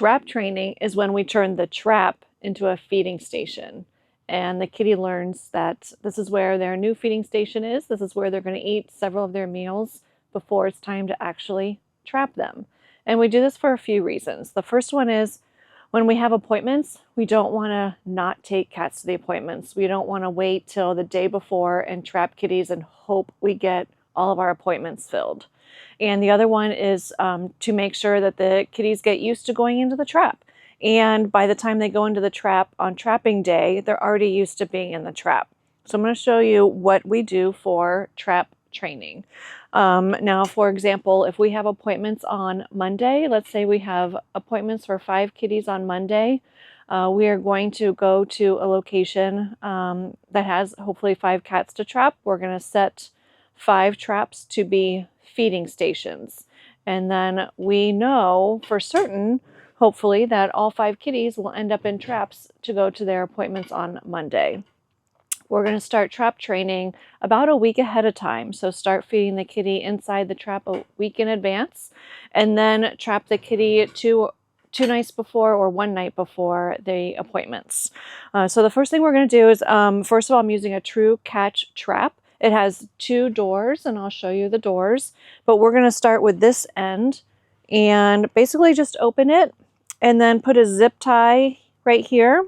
Trap training is when we turn the trap into a feeding station. And the kitty learns that this is where their new feeding station is. This is where they're going to eat several of their meals before it's time to actually trap them. And we do this for a few reasons. The first one is when we have appointments, we don't want to not take cats to the appointments. We don't want to wait till the day before and trap kitties and hope we get all of our appointments filled. And the other one is to make sure that the kitties get used to going into the trap. And by the time they go into the trap on trapping day, they're already used to being in the trap. So I'm going to show you what we do for trap training. Now, for example, if we have appointments on Monday, let's say we have appointments for 5 kitties on Monday, we are going to go to a location that has hopefully 5 cats to trap. We're going to set 5 traps to be feeding stations. And then we know for certain, hopefully, that all 5 kitties will end up in traps to go to their appointments on Monday. We're going to start trap training about a week ahead of time. So start feeding the kitty inside the trap a week in advance, and then trap the kitty two nights before or one night before the appointments. So the first thing we're going to do is, first of all, I'm using a Tru Catch trap. It has 2 doors, and I'll show you the doors. But we're going to start with this end and basically just open it and then put a zip tie right here.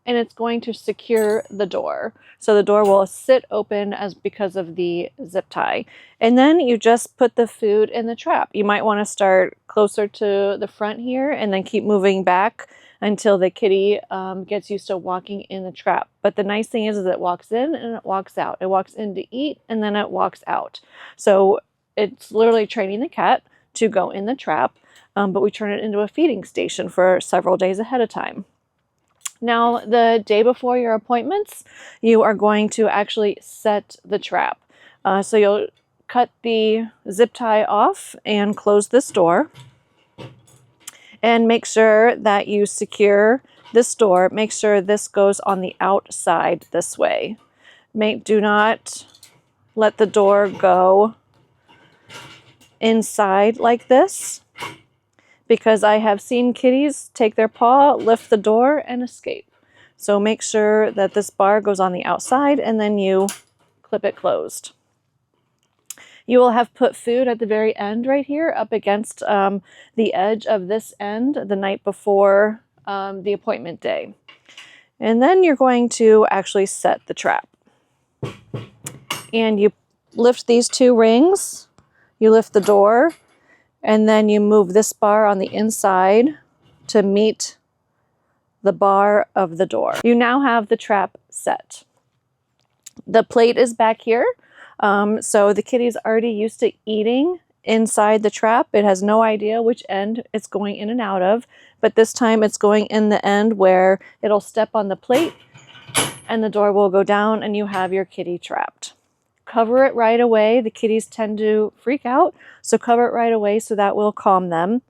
And it's going to secure the door. So the door will sit open because of the zip tie. And then you just put the food in the trap. You might want to start closer to the front here and then keep moving back until the kitty gets used to walking in the trap. But the nice thing is it walks in and it walks out. It walks in to eat and then it walks out. So it's literally training the cat to go in the trap, but we turn it into a feeding station for several days ahead of time. Now, the day before your appointments, you are going to actually set the trap. So you'll cut the zip tie off and close this door. And make sure that you secure this door. Make sure this goes on the outside this way. Do not let the door go inside like this, because I have seen kitties take their paw, lift the door, and escape. So make sure that this bar goes on the outside and then you clip it closed. You will have put food at the very end right here up against the edge of this end the night before the appointment day. And then you're going to actually set the trap. And you lift these 2 rings, you lift the door, and then you move this bar on the inside to meet the bar of the door. You now have the trap set. The plate is back here. So the kitty's already used to eating inside the trap. It has no idea which end it's going in and out of, but this time it's going in the end where it'll step on the plate and the door will go down and you have your kitty trapped. Cover it right away. The kitties tend to freak out, so cover it right away so that will calm them.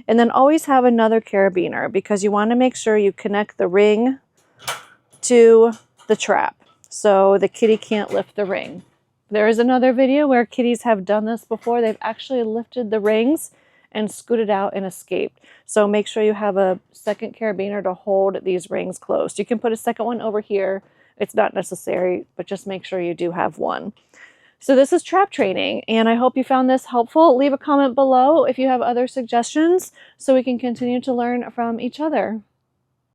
And then always have another carabiner, because you want to make sure you connect the ring to the trap so the kitty can't lift the ring. There is another video where kitties have done this before. They've actually lifted the rings and scooted out and escaped. So make sure you have a second carabiner to hold these rings closed. You can put a second one over here. It's not necessary, but just make sure you do have one. So this is trap training, and I hope you found this helpful. Leave a comment below if you have other suggestions so we can continue to learn from each other.